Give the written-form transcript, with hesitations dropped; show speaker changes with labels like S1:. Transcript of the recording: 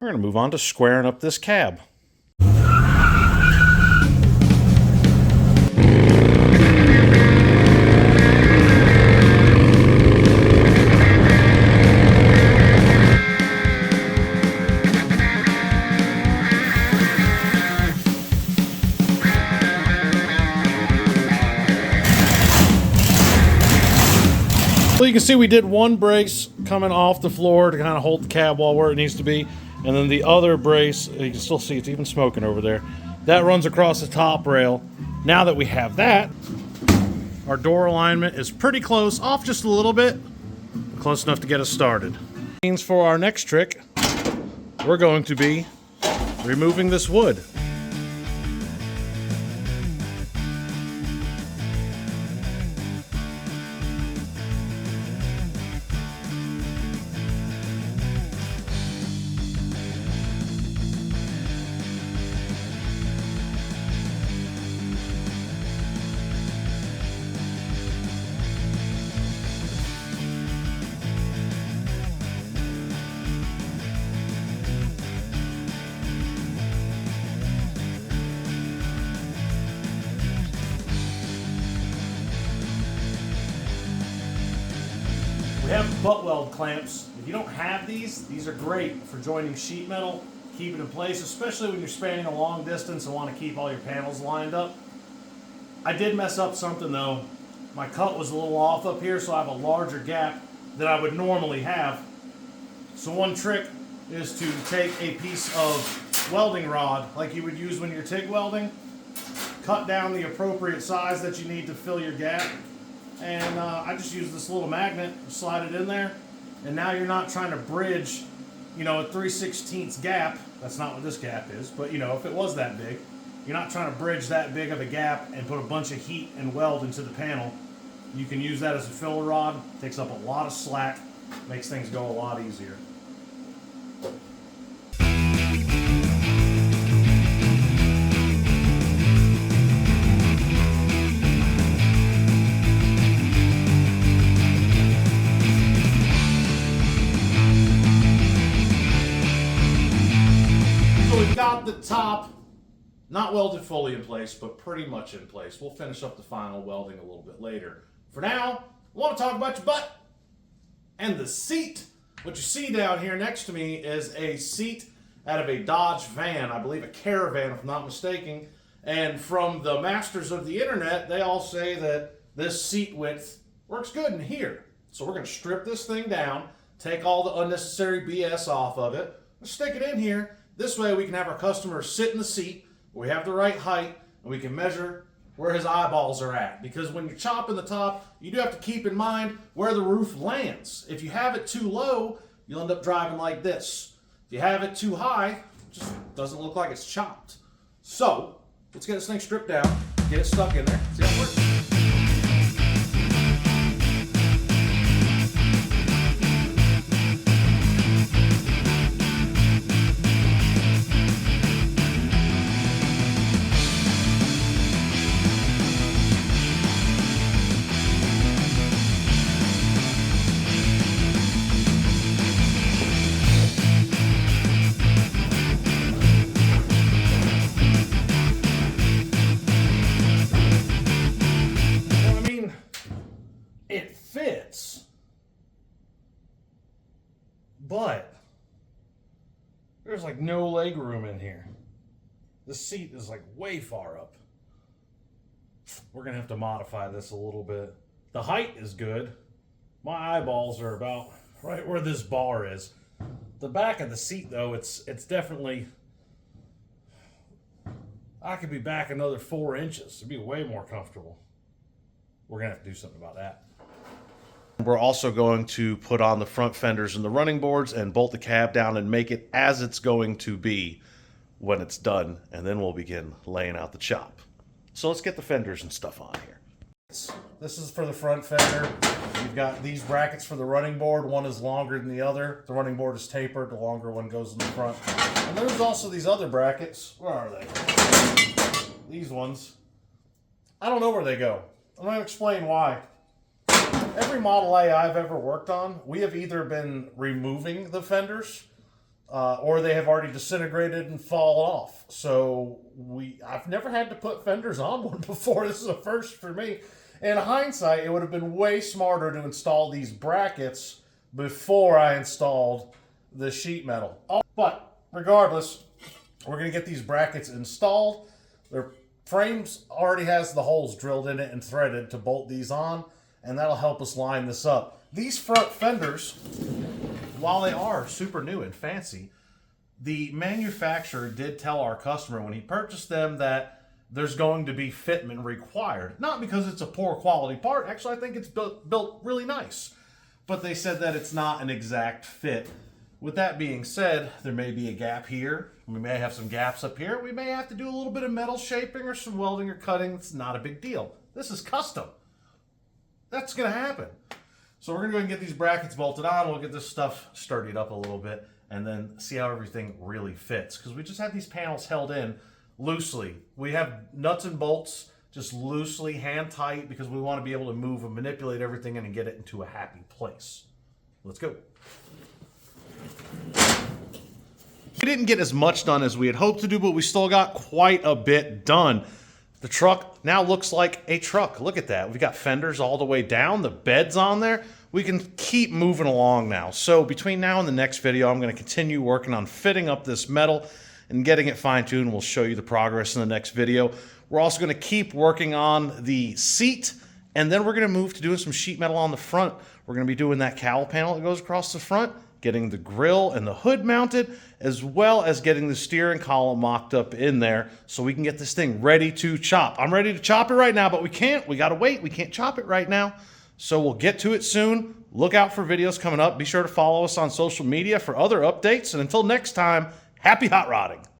S1: We're going to move on to squaring up this cab. So you can see we did one brace coming off the floor to kind of hold the cab wall where it needs to be. And then the other brace, you can still see it's even smoking over there. That runs across the top rail. Now that we have that, our door alignment is pretty close, off just a little bit, close enough to get us started. Means for our next trick, we're going to be removing this wood. We have butt weld clamps. If you don't have these are great for joining sheet metal, keep it in place, especially when you're spanning a long distance and want to keep all your panels lined up. I did mess up something though. My cut was a little off up here, so I have a larger gap than I would normally have. So one trick is to take a piece of welding rod, like you would use when you're TIG welding, cut down the appropriate size that you need to fill your gap, and I just use this little magnet, slide it in there, and now you're not trying to bridge, you know, a 3/16 gap. That's not what this gap is, but you know, if it was that big, you're not trying to bridge that big of a gap and put a bunch of heat and weld into the panel. You can use that as a filler rod, takes up a lot of slack, makes things go a lot easier. Got the top not welded fully in place, but pretty much in place. We'll finish up the final welding a little bit later. For now, I want to talk about your butt and the seat. What you see down here next to me is a seat out of a Dodge van, I believe a Caravan if I'm not mistaken. And from the masters of the internet, they all say that this seat width works good in here. So we're going to strip this thing down, take all the unnecessary BS off of it, and stick it in here. This way we can have our customer sit in the seat, we have the right height, and we can measure where his eyeballs are at. Because when you're chopping the top, you do have to keep in mind where the roof lands. If you have it too low, you'll end up driving like this. If you have it too high, it just doesn't look like it's chopped. So, let's get this thing stripped down, get it stuck in there, see how it works. It fits, but there's like no leg room in here. The seat is like way far up. We're gonna have to modify this a little bit. The height is good. My eyeballs are about right where this bar is. The back of the seat though, it's definitely, I could be back another 4 inches. It'd be way more comfortable. We're gonna have to do something about that. We're also going to put on the front fenders and the running boards and bolt the cab down and make it as it's going to be when it's done. And then we'll begin laying out the chop. So let's get the fenders and stuff on here. This is for the front fender. You've got these brackets for the running board. One is longer than the other. The running board is tapered. The longer one goes in the front. And there's also these other brackets. Where are they? These ones. I don't know where they go. I'm going to explain why. Every Model A I've ever worked on, we have either been removing the fenders or they have already disintegrated and fallen off. So I've never had to put fenders on one before. This is a first for me. In hindsight, it would have been way smarter to install these brackets before I installed the sheet metal. But regardless, we're going to get these brackets installed. Their frames already has the holes drilled in it and threaded to bolt these on, and that'll help us line this up. These front fenders, while they are super new and fancy, the manufacturer did tell our customer when he purchased them that there's going to be fitment required. Not because it's a poor quality part. Actually, I think it's built really nice. But they said that it's not an exact fit. With that being said, there may be a gap here. We may have some gaps up here. We may have to do a little bit of metal shaping or some welding or cutting. It's not a big deal. This is custom. That's going to happen. So we're going to go ahead and get these brackets bolted on. We'll get this stuff sturdied up a little bit and then see how everything really fits. Because we just have these panels held in loosely. We have nuts and bolts just loosely, hand tight, because we want to be able to move and manipulate everything and get it into a happy place. Let's go. We didn't get as much done as we had hoped to do, but we still got quite a bit done. The truck now looks like a truck. Look at that. We've got fenders all the way down. The bed's on there. We can keep moving along now. So between now and the next video, I'm going to continue working on fitting up this metal and getting it fine-tuned. We'll show you the progress in the next video. We're also going to keep working on the seat, and then we're going to move to doing some sheet metal on the front. We're going to be doing that cowl panel that goes across the front, getting the grill and the hood mounted, as well as getting the steering column mocked up in there so we can get this thing ready to chop. I'm ready to chop it right now, but we can't. We got to wait. We can't chop it right now. So we'll get to it soon. Look out for videos coming up. Be sure to follow us on social media for other updates. And until next time, happy hot rodding.